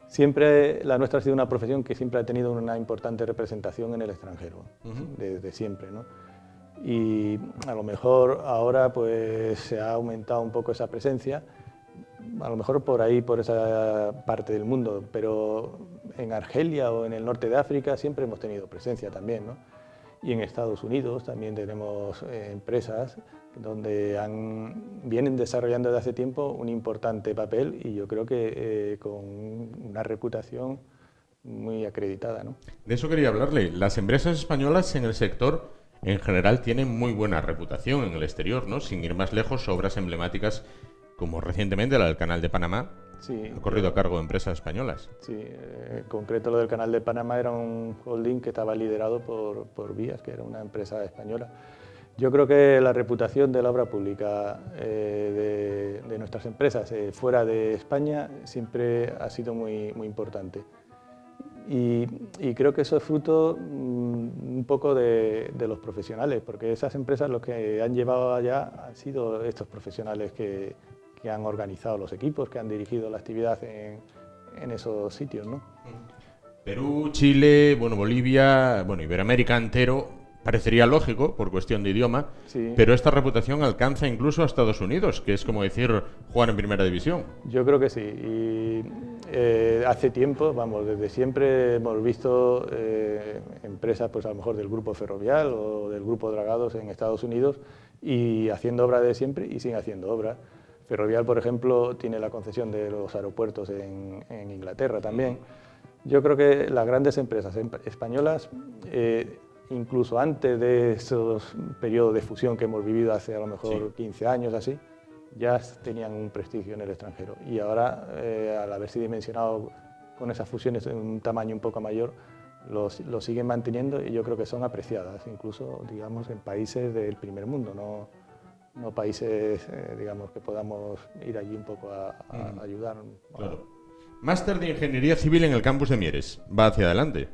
Siempre la nuestra ha sido una profesión que siempre ha tenido una importante representación en el extranjero, desde siempre, ¿no? Y a lo mejor ahora pues se ha aumentado un poco esa presencia, a lo mejor por ahí, por esa parte del mundo, pero en Argelia o en el norte de África siempre hemos tenido presencia también, ¿no? Y en Estados Unidos también tenemos empresas donde vienen desarrollando desde hace tiempo un importante papel, y yo creo que con una reputación muy acreditada, ¿no? De eso quería hablarle. Las empresas españolas en el sector en general tienen muy buena reputación en el exterior, ¿no? Sin ir más lejos, obras emblemáticas como recientemente la del Canal de Panamá, Sí, ha corrido a cargo de empresas españolas. Sí, en concreto lo del Canal de Panamá era un holding que estaba liderado por Vías, que era una empresa española. Yo creo que la reputación de la obra pública de nuestras empresas fuera de España siempre ha sido muy importante. Y creo que eso es fruto un poco de los profesionales, porque esas empresas los que han llevado allá han sido estos profesionales que han organizado los equipos, que han dirigido la actividad en esos sitios, ¿no? Perú, Chile, bueno, Bolivia, bueno, Iberoamérica entero, parecería lógico por cuestión de idioma, Sí. pero esta reputación alcanza incluso a Estados Unidos, que es como decir jugar en primera división. Yo creo que sí. Y hace tiempo, vamos, desde siempre hemos visto empresas, pues a lo mejor del grupo Ferrovial o del grupo Dragados en Estados Unidos y haciendo obra de siempre y siguen haciendo obra. Ferrovial, por ejemplo, tiene la concesión de los aeropuertos en Inglaterra también. Yo creo que las grandes empresas españolas, incluso antes de esos periodos de fusión que hemos vivido hace a lo mejor 15 años así, ya tenían un prestigio en el extranjero. Y ahora, al haberse dimensionado con esas fusiones en un tamaño un poco mayor, lo siguen manteniendo y yo creo que son apreciadas, incluso, digamos, en países del primer mundo, no países, digamos, que podamos ir allí un poco a ayudar. Claro. Máster de Ingeniería Civil en el campus de Mieres. ¿Va hacia adelante?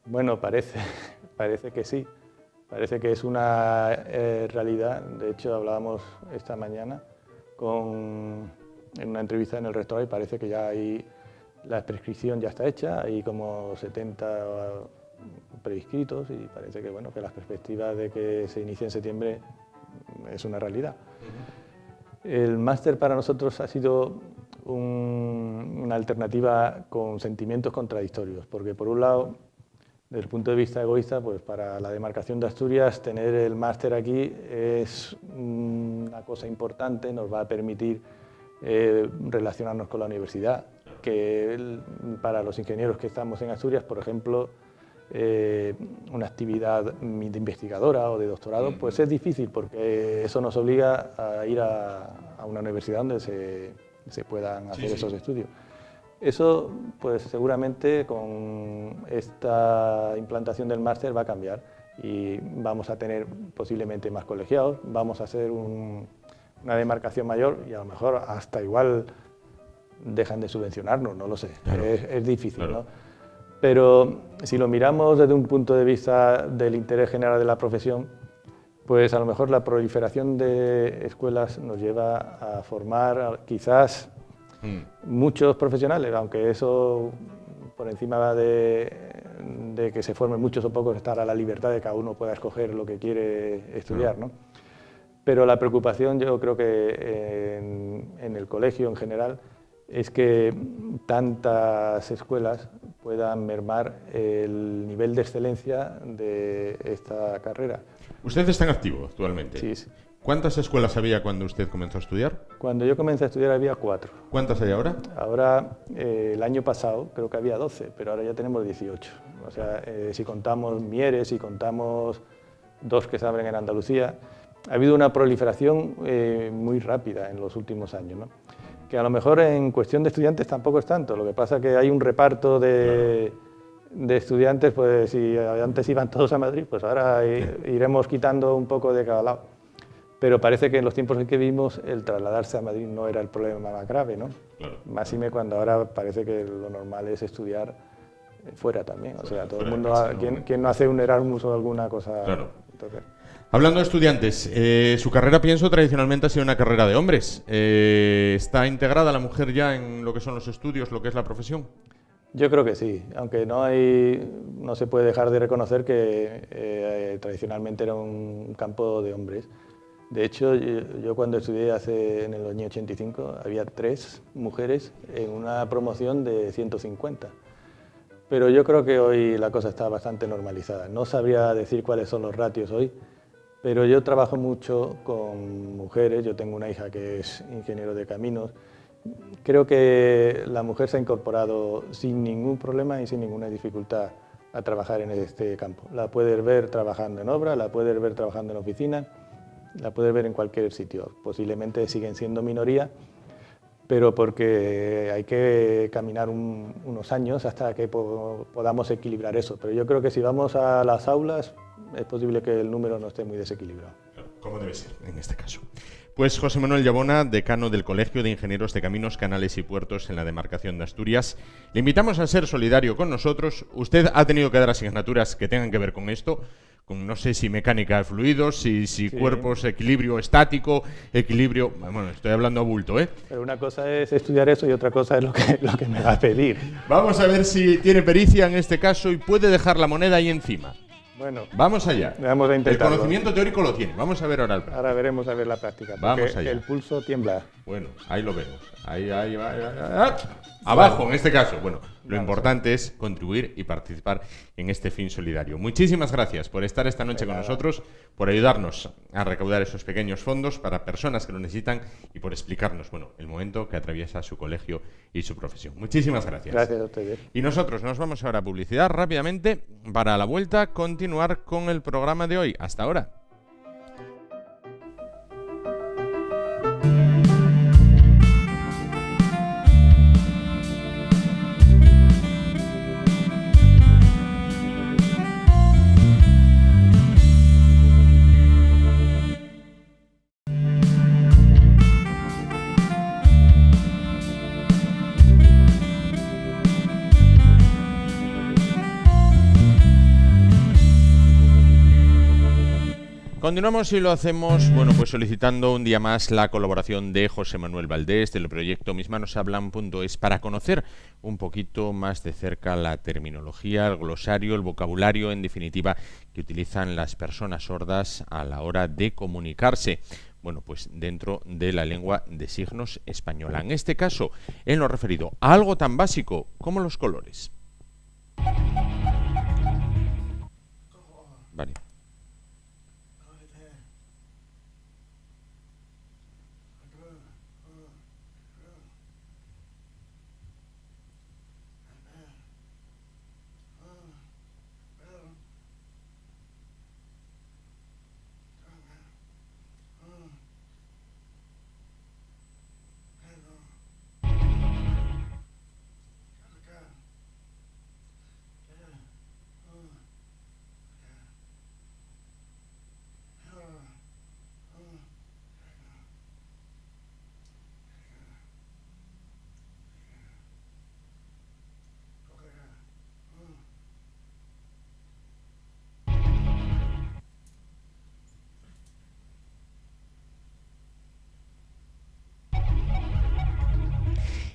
Bueno, parece que sí. Parece que es una realidad. De hecho, hablábamos esta mañana en una entrevista en el rectorado y parece que ya la prescripción ya está hecha, hay como 70 preinscritos y parece que, bueno, que las perspectivas de que se inicie en septiembre es una realidad. El máster para nosotros ha sido una alternativa con sentimientos contradictorios, porque por un lado, desde el punto de vista egoísta, pues para la demarcación de Asturias tener el máster aquí es una cosa importante, nos va a permitir relacionarnos con la universidad, que para los ingenieros que estamos en Asturias, por ejemplo, una actividad de investigadora o de doctorado, pues es difícil porque eso nos obliga a ir a una universidad donde se puedan hacer esos estudios. Eso, pues seguramente con esta implantación del máster va a cambiar y vamos a tener posiblemente más colegiados, vamos a hacer una demarcación mayor y a lo mejor hasta igual dejan de subvencionarnos, no lo sé, claro. Es difícil, claro. ¿No? Pero si lo miramos desde un punto de vista del interés general de la profesión, pues a lo mejor la proliferación de escuelas nos lleva a formar quizás muchos profesionales, aunque eso por encima de que se formen muchos o pocos estará la libertad de que cada uno pueda escoger lo que quiere estudiar, ¿no? Pero la preocupación yo creo que en el colegio en general es que tantas escuelas puedan mermar el nivel de excelencia de esta carrera. ¿Usted está en activo actualmente? Sí, sí. ¿Cuántas escuelas había cuando usted comenzó a estudiar? Cuando yo comencé a estudiar había 4. ¿Cuántas hay ahora? Ahora, el año pasado creo que había 12, pero ahora ya tenemos 18. O sea, si contamos Mieres, si contamos 2 que se abren en Andalucía, ha habido una proliferación muy rápida en los últimos años, ¿no? Que a lo mejor en cuestión de estudiantes tampoco es tanto, lo que pasa es que hay un reparto de estudiantes, pues si antes iban todos a Madrid, pues ahora iremos quitando un poco de cada lado. Pero parece que en los tiempos en que vivimos el trasladarse a Madrid no era el problema más grave, ¿no? Claro. Máxime cuando ahora parece que lo normal es estudiar fuera también, o sea, todo el mundo, ¿quién no hace un Erasmus o alguna cosa? Claro. Entonces, hablando de estudiantes, su carrera, pienso, tradicionalmente ha sido una carrera de hombres. ¿Está integrada la mujer ya en lo que son los estudios, lo que es la profesión? Yo creo que sí, aunque no se puede dejar de reconocer que tradicionalmente era un campo de hombres. De hecho, yo cuando estudié en el año 85 había 3 mujeres en una promoción de 150. Pero yo creo que hoy la cosa está bastante normalizada. No sabría decir cuáles son los ratios hoy, pero yo trabajo mucho con mujeres, yo tengo una hija que es ingeniero de caminos. Creo que la mujer se ha incorporado sin ningún problema y sin ninguna dificultad a trabajar en este campo. La puedes ver trabajando en obra, la puedes ver trabajando en oficina la puedes ver en cualquier sitio. Posiblemente siguen siendo minoría, pero porque hay que caminar unos años hasta que podamos equilibrar eso. Pero yo creo que si vamos a las aulas es posible que el número no esté muy desequilibrado. Como debe ser en este caso. Pues José Manuel Llavona, decano del Colegio de Ingenieros de Caminos, Canales y Puertos en la demarcación de Asturias, le invitamos a ser solidario con nosotros. Usted ha tenido que dar asignaturas que tengan que ver con esto, con no sé si mecánica de fluidos, si sí. Cuerpos, equilibrio estático, equilibrio... Bueno, estoy hablando a bulto, ¿eh? Pero una cosa es estudiar eso y otra cosa es lo que me va a pedir. Vamos a ver si tiene pericia en este caso y puede dejar la moneda ahí encima. Bueno, vamos allá. Vamos a intentarlo. El conocimiento teórico lo tiene. Vamos a ver ahora el práctico. Ahora veremos a ver la práctica. Vamos allá. El pulso tiembla. Bueno, ahí lo vemos. Ahí va. Abajo, en este caso. Bueno, lo importante es contribuir y participar en este fin solidario. Muchísimas gracias por estar esta noche con nosotros, por ayudarnos a recaudar esos pequeños fondos para personas que lo necesitan y por explicarnos, bueno, el momento que atraviesa su colegio y su profesión. Muchísimas gracias. Gracias a ustedes. Y nosotros nos vamos ahora a publicidad rápidamente para a la vuelta continuar con el programa de hoy. Hasta ahora. Continuamos y lo hacemos, bueno, pues solicitando un día más la colaboración de José Manuel Valdés del proyecto mismanoshablan.es para conocer un poquito más de cerca la terminología, el glosario, el vocabulario, en definitiva, que utilizan las personas sordas a la hora de comunicarse. Bueno, pues dentro de la lengua de signos española. En este caso, en lo referido a algo tan básico como los colores. Vale.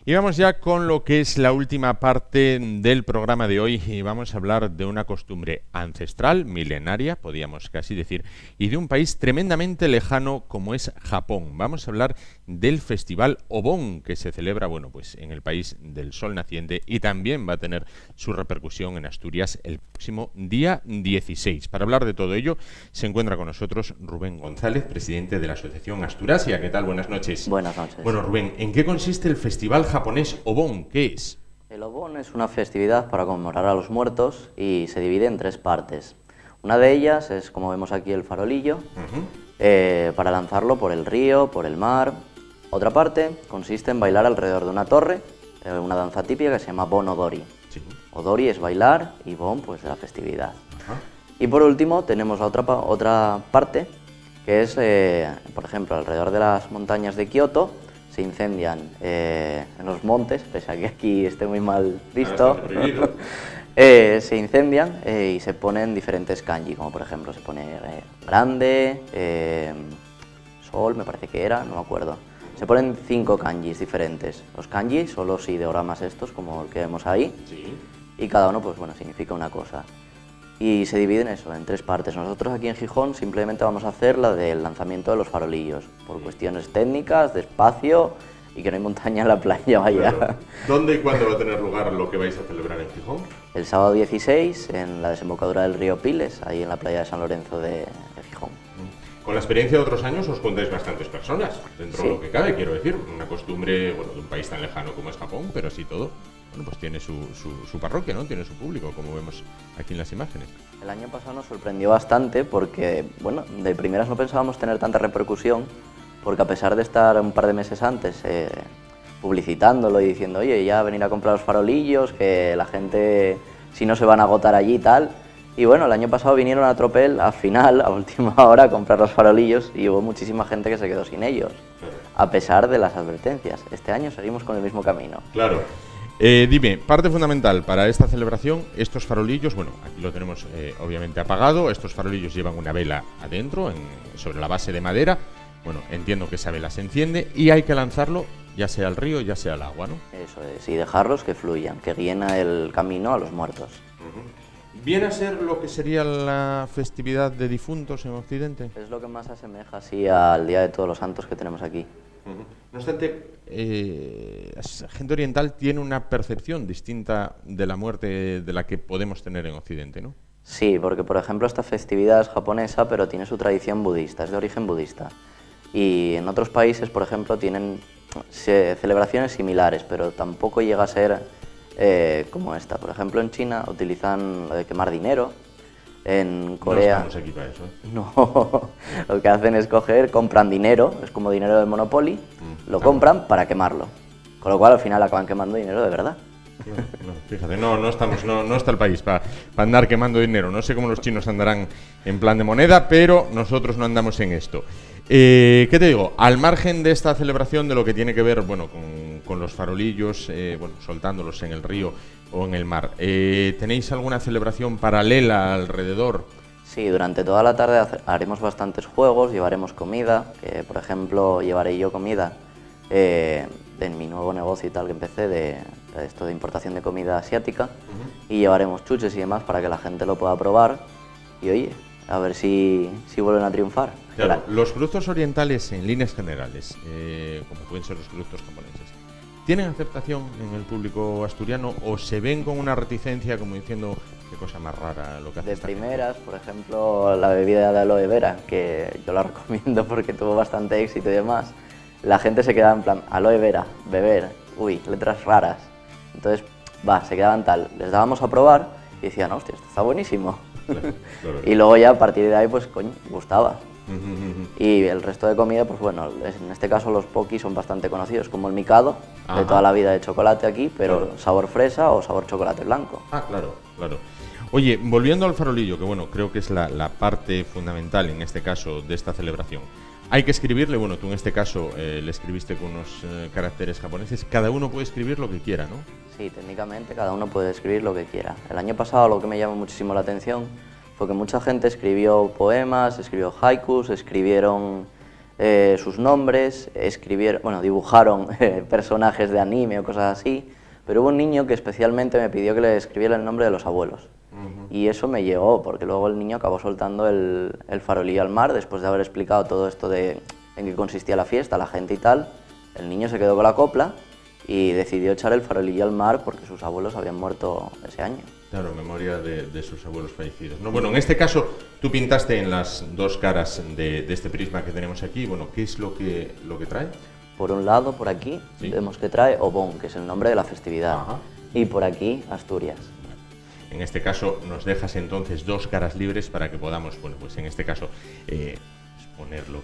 Y vamos ya con lo que es la última parte del programa de hoy y vamos a hablar de una costumbre ancestral, milenaria, podríamos casi decir, y de un país tremendamente lejano como es Japón. Vamos a hablar del Festival Obon, que se celebra, bueno, pues en el país del sol naciente y también va a tener su repercusión en Asturias el próximo día 16. Para hablar de todo ello se encuentra con nosotros Rubén González, presidente de la Asociación Asturasia. ¿Qué tal? Buenas noches. Buenas noches. Bueno, Rubén, ¿en qué consiste el Festival japonés Obon? ¿Qué es? El Obon es una festividad para conmemorar a los muertos y se divide en tres partes. Una de ellas es, como vemos aquí, el farolillo, para lanzarlo por el río, por el mar. Otra parte consiste en bailar alrededor de una torre, una danza típica que se llama Bon Odori. Sí. Odori es bailar y Bon, pues, la festividad. Ajá. Y por último tenemos la otra parte, que es, por ejemplo, alrededor de las montañas de Kioto, se incendian en los montes, pese a que aquí esté muy mal visto, se incendian y se ponen diferentes kanji, como por ejemplo se pone grande, sol, me parece que era, no me acuerdo. Se ponen 5 kanjis diferentes. Los kanji son los ideogramas estos, como el que vemos ahí, sí. Y cada uno, pues bueno, significa una cosa. Y se dividen eso en 3 partes. Nosotros aquí en Gijón simplemente vamos a hacer la del lanzamiento de los farolillos, por cuestiones técnicas, de espacio y que no hay montaña en la playa, vaya. Claro. ¿Dónde y cuándo va a tener lugar lo que vais a celebrar en Gijón? El sábado 16 en la desembocadura del río Piles, ahí en la playa de San Lorenzo de Gijón. Con la experiencia de otros años os contáis bastantes personas, dentro Sí. de lo que cabe, quiero decir, una costumbre, bueno, de un país tan lejano como es Japón, pero así todo, bueno, pues tiene su parroquia, ¿no? Tiene su público, como vemos aquí en las imágenes. El año pasado nos sorprendió bastante porque, bueno, de primeras no pensábamos tener tanta repercusión, porque a pesar de estar un par de meses antes publicitándolo y diciendo, oye, ya venir a comprar los farolillos, que la gente, si no se van a agotar allí y tal. Y bueno, el año pasado vinieron a tropel, al final, a última hora, a comprar los farolillos y hubo muchísima gente que se quedó sin ellos, a pesar de las advertencias. Este año seguimos con el mismo camino. Claro. Dime, parte fundamental para esta celebración, estos farolillos, bueno, aquí lo tenemos obviamente apagado, estos farolillos llevan una vela adentro, sobre la base de madera, bueno, entiendo que esa vela se enciende y hay que lanzarlo ya sea al río, ya sea al agua, ¿no? Eso es, y dejarlos que fluyan, que guíen el camino a los muertos. ¿Viene a ser lo que sería la festividad de difuntos en Occidente? Es lo que más se asemeja así al Día de Todos los Santos que tenemos aquí. No obstante, la gente oriental tiene una percepción distinta de la muerte de la que podemos tener en Occidente, ¿no? Sí, porque por ejemplo esta festividad es japonesa, pero tiene su tradición budista, es de origen budista. Y en otros países, por ejemplo, tienen celebraciones similares, pero tampoco llega a ser como esta. Por ejemplo, en China utilizan lo de quemar dinero. En Corea... No estamos aquí para eso, ¿eh? No, lo que hacen es compran dinero, es como dinero del Monopoly, lo compran para quemarlo. Con lo cual al final acaban quemando dinero de verdad. No, fíjate, no está el país para andar quemando dinero. No sé cómo los chinos andarán en plan de moneda, pero nosotros no andamos en esto. ¿Qué te digo? Al margen de esta celebración, de lo que tiene que ver, bueno, con los farolillos, bueno, soltándolos en el río o en el mar, ¿tenéis alguna celebración paralela alrededor? Sí, durante toda la tarde haremos bastantes juegos, llevaremos comida, que por ejemplo llevaré yo comida en mi nuevo negocio y tal que empecé de esto de importación de comida asiática, y llevaremos chuches y demás para que la gente lo pueda probar y oye, a ver si vuelven a triunfar. Claro, los productos orientales en líneas generales, como pueden ser los productos japoneses, ¿tienen aceptación en el público asturiano o se ven con una reticencia como diciendo qué cosa más rara lo que hace De esta primeras, por ejemplo, la bebida de aloe vera, que yo la recomiendo porque tuvo bastante éxito y demás, la gente se quedaba en plan, aloe vera, beber, uy, letras raras. Entonces, se quedaban tal, les dábamos a probar y decían, hostia, esto está buenísimo. Claro. Y luego ya a partir de ahí, pues coño, gustaba. Y el resto de comida, pues bueno, en este caso los Poki son bastante conocidos, como el Mikado, de toda la vida de chocolate aquí, pero sabor fresa o sabor chocolate blanco. Ah, claro. Oye, volviendo al farolillo, que bueno, creo que es la parte fundamental en este caso de esta celebración. Hay que escribirle, bueno, tú en este caso le escribiste con unos caracteres japoneses, cada uno puede escribir lo que quiera, ¿no? Sí, técnicamente cada uno puede escribir lo que quiera. El año pasado lo que me llamó muchísimo la atención fue que mucha gente escribió poemas, escribió haikus, escribieron sus nombres, dibujaron personajes de anime o cosas así, pero hubo un niño que especialmente me pidió que le escribiera el nombre de los abuelos. Y eso me llegó, porque luego el niño acabó soltando el farolillo al mar, después de haber explicado todo esto de en qué consistía la fiesta, la gente y tal. El niño se quedó con la copla y decidió echar el farolillo al mar porque sus abuelos habían muerto ese año. Claro, en memoria de sus abuelos fallecidos. No, bueno, en este caso tú pintaste en las dos caras de este prisma que tenemos aquí. Bueno, ¿qué es lo que trae? Por un lado, por aquí, vemos que trae Obon, que es el nombre de la festividad. Y por aquí, Asturias. En este caso nos dejas entonces dos caras libres para que podamos, bueno, pues en este caso poner lo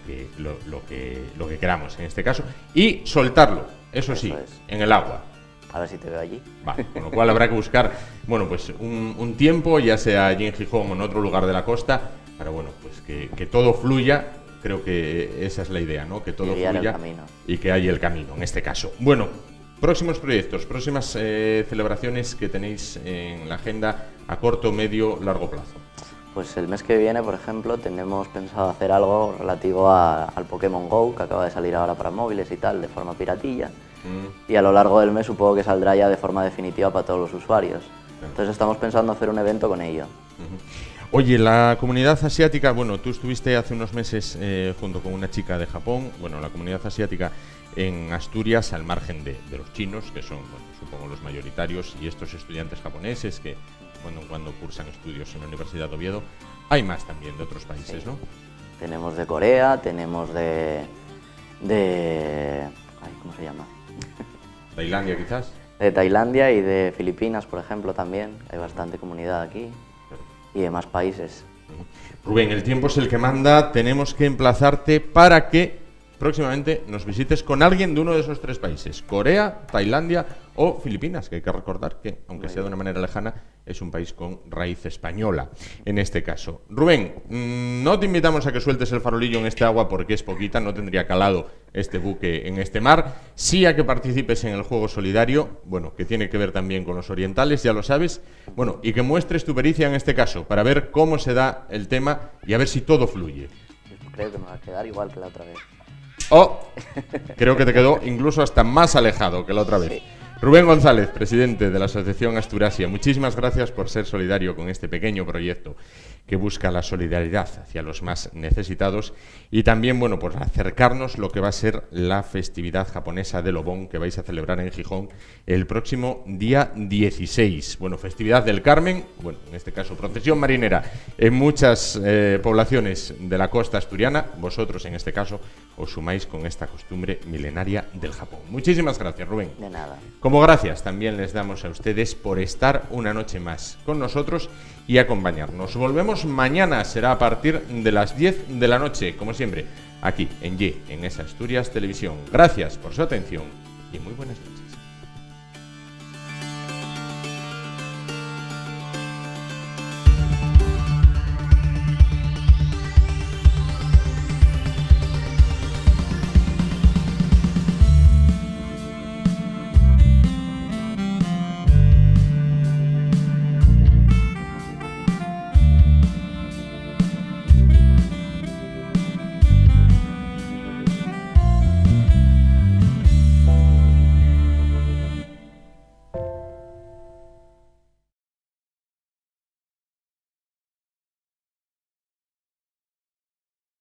que queramos en este caso y soltarlo, eso sí, en el agua. A ver si te veo allí. Vale, con lo cual habrá que buscar, bueno, pues un tiempo, ya sea allí en Gijón o en otro lugar de la costa, para, bueno, pues que todo fluya. Creo que esa es la idea, ¿no? Que todo fluya y que haya el camino, en este caso. Bueno, próximos proyectos, próximas celebraciones que tenéis en la agenda a corto, medio, largo plazo. Pues el mes que viene, por ejemplo, tenemos pensado hacer algo relativo al Pokémon GO, que acaba de salir ahora para móviles y tal, de forma piratilla. Y a lo largo del mes supongo que saldrá ya de forma definitiva para todos los usuarios. Entonces estamos pensando hacer un evento con ello. Oye, la comunidad asiática, bueno, tú estuviste hace unos meses junto con una chica de Japón, bueno, la comunidad asiática en Asturias, al margen de los chinos, que son, bueno, supongo, los mayoritarios, y estos estudiantes japoneses que cuando cursan estudios en la Universidad de Oviedo, hay más también de otros países, ¿no? Tenemos de Corea, tenemos de ay, ¿cómo se llama? Tailandia, quizás. De Tailandia y de Filipinas, por ejemplo, también. Hay bastante comunidad aquí. Y de más países. Rubén, el tiempo es el que manda. Tenemos que emplazarte para que próximamente nos visites con alguien de uno de esos 3 países: Corea, Tailandia o Filipinas, que hay que recordar que, aunque sea de una manera lejana, es un país con raíz española, en este caso. Rubén, no te invitamos a que sueltes el farolillo en este agua porque es poquita, no tendría calado este buque en este mar. Sí a que participes en el juego solidario, bueno, que tiene que ver también con los orientales, ya lo sabes, bueno, y que muestres tu pericia en este caso, para ver cómo se da el tema y a ver si todo fluye. Yo creo que me va a quedar igual que la otra vez. Oh, creo que te quedó incluso hasta más alejado que la otra vez. Sí. Rubén González, presidente de la Asociación Asturasia, muchísimas gracias por ser solidario con este pequeño proyecto que busca la solidaridad hacia los más necesitados y también, bueno, por acercarnos lo que va a ser la festividad japonesa del Obón que vais a celebrar en Gijón el próximo día 16. Bueno, festividad del Carmen, bueno, en este caso procesión marinera en muchas poblaciones de la costa asturiana. Vosotros, en este caso, os sumáis con esta costumbre milenaria del Japón. Muchísimas gracias, Rubén. De nada. Como gracias también les damos a ustedes por estar una noche más con nosotros y acompañarnos. Volvemos mañana, será a partir de las 10 de la noche, como siempre, aquí en Y, en esa Asturias Televisión. Gracias por su atención y muy buenas noches.